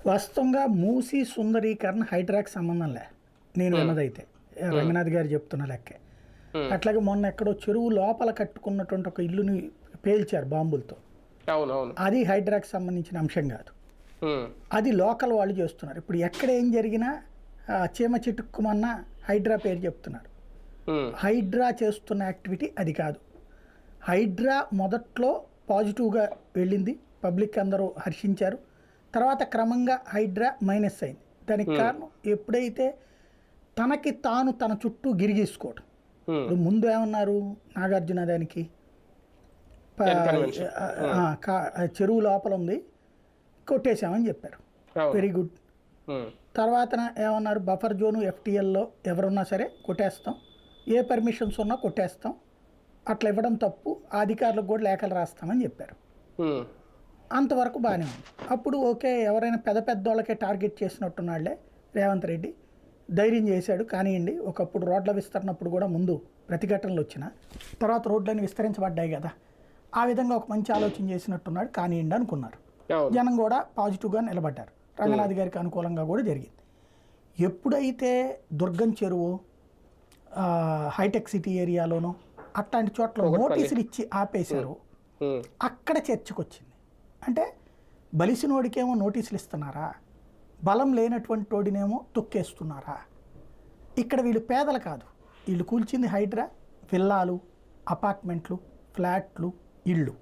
వాస్తవంగా మూసీ సుందరీకరణ హైడ్రాకి సంబంధం లే, నేను విన్నదైతే రంగనాథ్ గారు చెప్తున్న లెక్కే. అట్లాగే మొన్న ఎక్కడో చెరువు లోపల కట్టుకున్నటువంటి ఒక ఇల్లుని పేల్చారు బాంబులతో, అది హైడ్రాకి సంబంధించిన అంశం కాదు, అది లోకల్ వాళ్ళు చేస్తున్నారు. ఇప్పుడు ఎక్కడ ఏం జరిగినా చీమ చిటుక్కుమన్న హైడ్రా పేరు చెప్తున్నారు. హైడ్రా చేస్తున్న యాక్టివిటీ అది కాదు. హైడ్రా మొదట్లో పాజిటివ్గా వెళ్ళింది, పబ్లిక్ అందరూ హర్షించారు. తర్వాత క్రమంగా హైడ్రా మైనస్ అయింది. దానికి కారణం ఎప్పుడైతే తనకి తాను తన చుట్టూ గిరిగీసుకోవడం. ఇప్పుడు ముందు ఏమన్నారు నాగార్జున, దానికి చెరువు లోపల ఉంది కొట్టేశామని చెప్పారు, వెరీ గుడ్. తర్వాత ఏమన్నారు, బఫర్ జోను ఎఫ్టీఎల్లో ఎవరున్నా సరే కొట్టేస్తాం, ఏ పర్మిషన్స్ ఉన్నా కొట్టేస్తాం, అట్లా ఇవ్వడం తప్పు, అధికారులకు కూడా లేఖలు రాస్తామని చెప్పారు. అంతవరకు బాగానే ఉంది. అప్పుడు ఓకే, ఎవరైనా పెద్ద పెద్ద వాళ్ళకే టార్గెట్ చేసినట్టున్నాళ్లే రేవంత్ రెడ్డి, ధైర్యం చేశాడు కానివ్వండి. ఒకప్పుడు రోడ్ల విస్తరణప్పుడు కూడా ముందు ప్రతిఘటనలు వచ్చిన తర్వాత రోడ్లన్నీ విస్తరించబడ్డాయి కదా, ఆ విధంగా ఒక మంచి ఆలోచన చేసినట్టున్నాడు కానివ్వండి అనుకున్నారు. జనం కూడా పాజిటివ్గా నిలబడ్డారు, రంగనాథ్ గారికి అనుకూలంగా కూడా జరిగింది. ఎప్పుడైతే దుర్గం చెరువు, హైటెక్ సిటీ ఏరియాలోనూ అట్లాంటి చోట్ల నోటీసులు ఇచ్చి ఆపేశారు, అక్కడ చర్చకు వచ్చింది. అంటే బలిసినోడికేమో నోటీసులు ఇస్తున్నారా, బలం లేనటువంటి వాడినేమో తొక్కేస్తున్నారా. ఇక్కడ వీళ్ళు పేదలు కాదు, వీళ్ళు కూల్చింది హైడ్రా, విల్లాలు, అపార్ట్మెంట్లు, ఫ్లాట్లు, ఇళ్ళు.